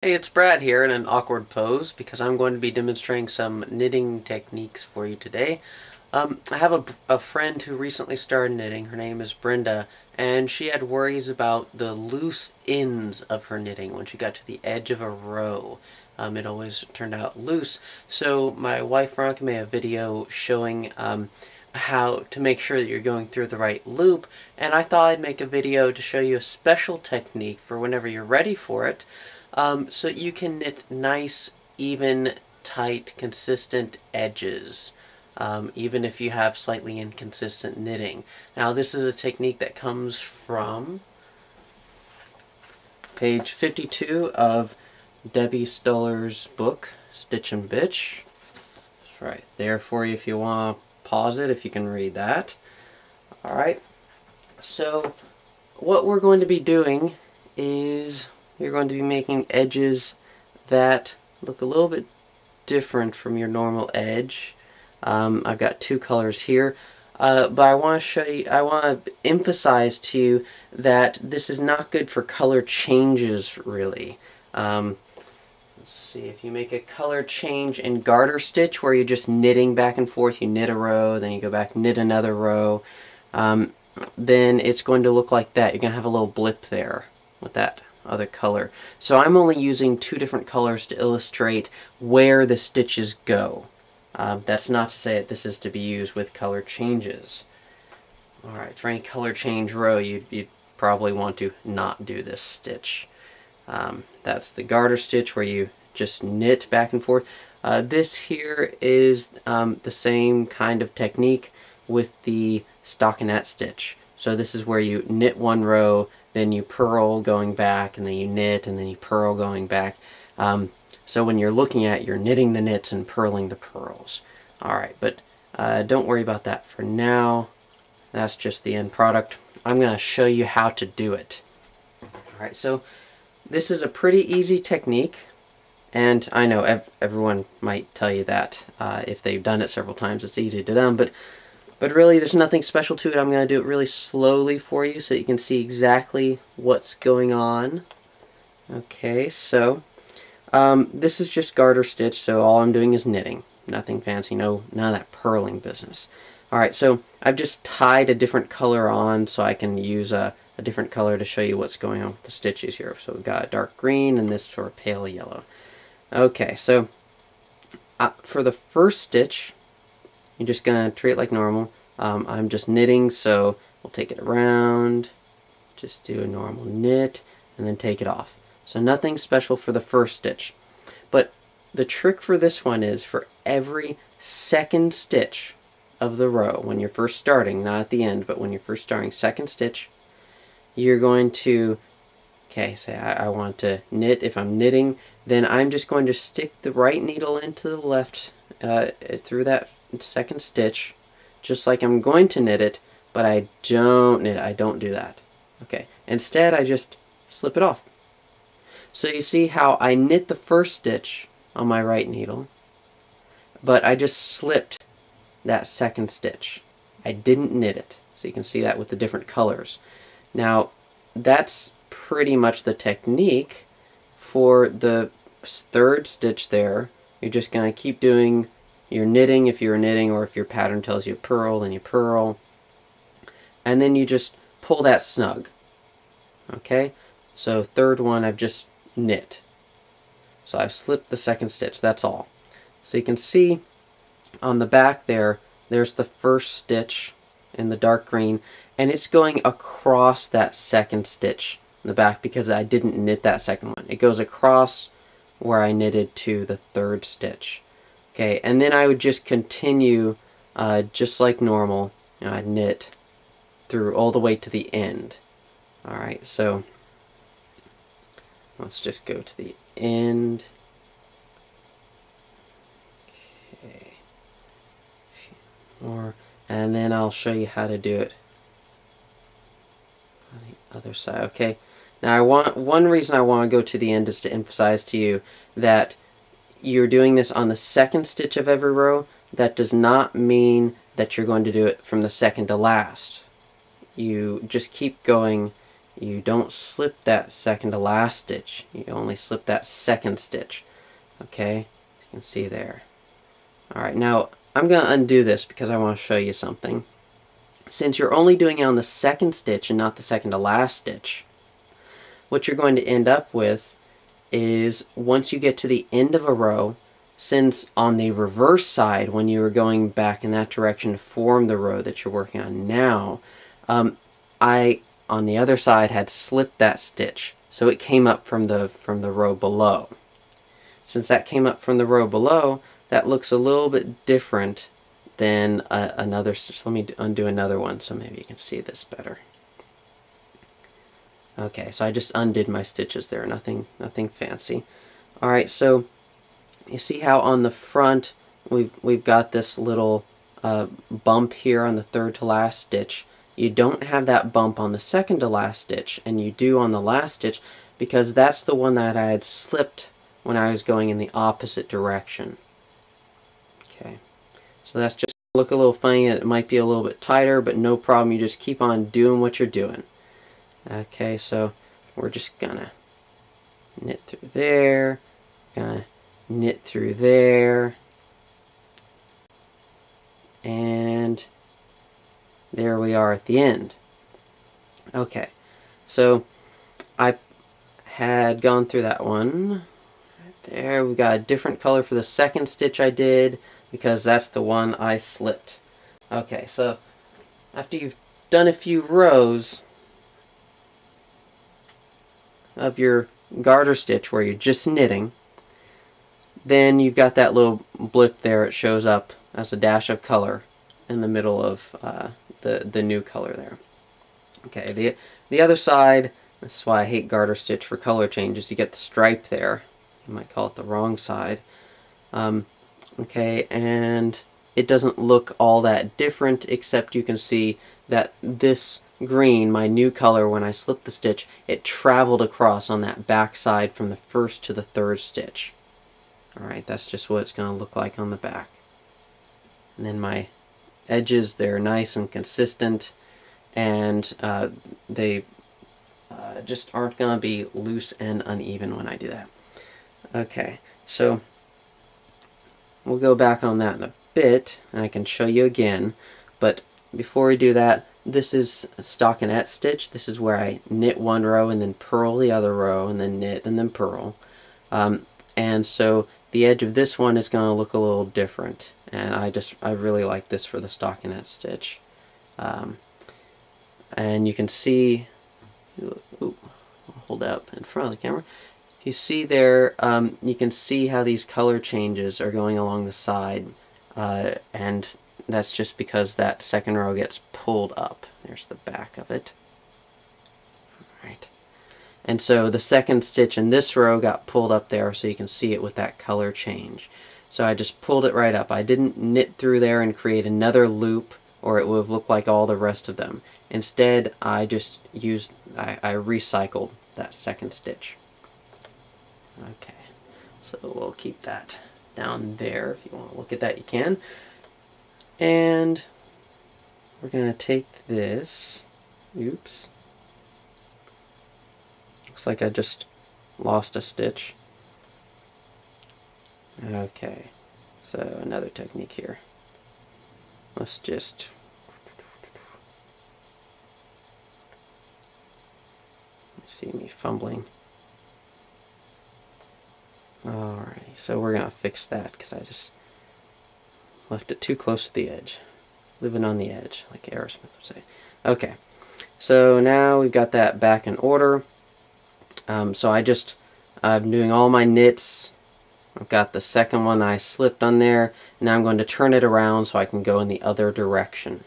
Hey, it's Brad here in an awkward pose because I'm going to be demonstrating some knitting techniques for you today. I have a friend who recently started knitting. Her name is Brenda, and she had worries about the loose ends of her knitting when she got to the edge of a row. It always turned out loose. So my wife Veronica made a video showing how to make sure that you're going through the right loop, and I thought I'd make a video to show you a special technique for whenever you're ready for it. So you can knit nice, even, tight, consistent edges, even if you have slightly inconsistent knitting. Now this is a technique that comes from page 52 of Debbie Stoller's book, Stitch and Bitch. It's right there for you if you want to pause it, if you can read that. Alright, so what we're going to be doing is you're going to be making edges that look a little bit different from your normal edge. I've got two colors here, but I want to show you, I want to emphasize to you that this is not good for color changes, really. Let's see, if you make a color change in garter stitch where you're just knitting back and forth, you knit a row, then you go back, knit another row, then it's going to look like that. You're going to have a little blip there with that other color. So I'm only using two different colors to illustrate where the stitches go. That's not to say that this is to be used with color changes. Alright, for any color change row, you'd probably want to not do this stitch. That's the garter stitch where you just knit back and forth. This here is the same kind of technique with the stockinette stitch. So this is where you knit one row, then you purl going back, and then you knit, and then you purl going back. So when you're looking at it, you're knitting the knits and purling the purls. Alright, but don't worry about that for now. That's just the end product. I'm going to show you how to do it. Alright, so this is a pretty easy technique, and I know everyone might tell you that if they've done it several times, it's easy to them, but really there's nothing special to it. I'm going to do it really slowly for you so you can see exactly what's going on. Okay, so this is just garter stitch, so all I'm doing is knitting. Nothing fancy, none of that purling business. Alright, so I've just tied a different color on so I can use a different color to show you what's going on with the stitches here. So we've got a dark green and this sort of pale yellow. Okay, so for the first stitch, you're just going to treat it like normal. I'm just knitting, so we'll take it around, just do a normal knit, and then take it off. So nothing special for the first stitch. But the trick for this one is for every second stitch of the row, when you're first starting, not at the end, but when you're first starting, second stitch, you're going to, okay, say I want to knit. If I'm knitting, then I'm just going to stick the right needle into the left through that second stitch, just like I'm going to knit it, but I don't knit it. I don't do that. Okay. Instead, I just slip it off. So you see how I knit the first stitch on my right needle, but I just slipped that second stitch. I didn't knit it. So you can see that with the different colors. Now, that's pretty much the technique for the third stitch there. You're just going to keep doing your knitting if you're knitting, or if your pattern tells you purl, then you purl. And then you just pull that snug. Okay? So third one, I've just knit. So I've slipped the second stitch, that's all. So you can see on the back there, there's the first stitch in the dark green, and it's going across that second stitch in the back because I didn't knit that second one. It goes across where I knitted to the third stitch. Okay, and then I would just continue just like normal. I'd knit through all the way to the end. Alright, so let's just go to the end. Okay. More, and then I'll show you how to do it on the other side. Okay. Now one reason I want to go to the end is to emphasize to you that you're doing this on the second stitch of every row. That does not mean that you're going to do it from the second to last. You just keep going you don't slip that second to last stitch. You only slip that second stitch. Okay, you can see there. Alright, now I'm going to undo this because I want to show you something. Since you're only doing it on the second stitch and not the second to last stitch, what you're going to end up with is once you get to the end of a row, since on the reverse side when you were going back in that direction to form the row that you're working on now, I on the other side had slipped that stitch, so it came up from the row below. Since that came up from the row below, that looks a little bit different than another stitch. Let me undo another one so maybe you can see this better. Okay, so I just undid my stitches there, nothing fancy. Alright, so you see how on the front we've got this little bump here on the third to last stitch. You don't have that bump on the second to last stitch, and you do on the last stitch because that's the one that I had slipped when I was going in the opposite direction. Okay, so that's just look a little funny. It might be a little bit tighter, but no problem. You just keep on doing what you're doing. Okay, so we're just gonna knit through there, gonna knit through there, and there we are at the end. Okay, so I had gone through that one. Right there, we got a different color for the second stitch I did because that's the one I slipped. Okay, so after you've done a few rows of your garter stitch where you're just knitting, then you've got that little blip there. It shows up as a dash of color in the middle of the new color there. Okay, the other side, this is why I hate garter stitch for color changes. You get the stripe there. You might call it the wrong side. Okay, and it doesn't look all that different, except you can see that this green, my new color, when I slipped the stitch, it traveled across on that back side from the first to the third stitch. Alright, that's just what it's going to look like on the back. And then my edges, they're nice and consistent, and they just aren't going to be loose and uneven when I do that. Okay, so we'll go back on that in a bit, and I can show you again, but before we do that, this is a stockinette stitch. This is where I knit one row and then purl the other row and then knit and then purl. And so the edge of this one is going to look a little different, and I really like this for the stockinette stitch. And you can see, ooh, I'll hold it up in front of the camera. You see there, you can see how these color changes are going along the side, and that's just because that second row gets pulled up. There's the back of it. Alright. And so the second stitch in this row got pulled up there, so you can see it with that color change. So I just pulled it right up. I didn't knit through there and create another loop, or it would have looked like all the rest of them. Instead, I just used, I recycled that second stitch. Okay, so we'll keep that down there. If you want to look at that, you can. And we're going to take this, oops, looks like I just lost a stitch. Okay, so another technique here. Let's just see me fumbling. Alright, so we're going to fix that because I just left it too close to the edge. Living on the edge, like Aerosmith would say. Okay, so now we've got that back in order. So I'm doing all my knits. I've got the second one I slipped on there. Now I'm going to turn it around so I can go in the other direction.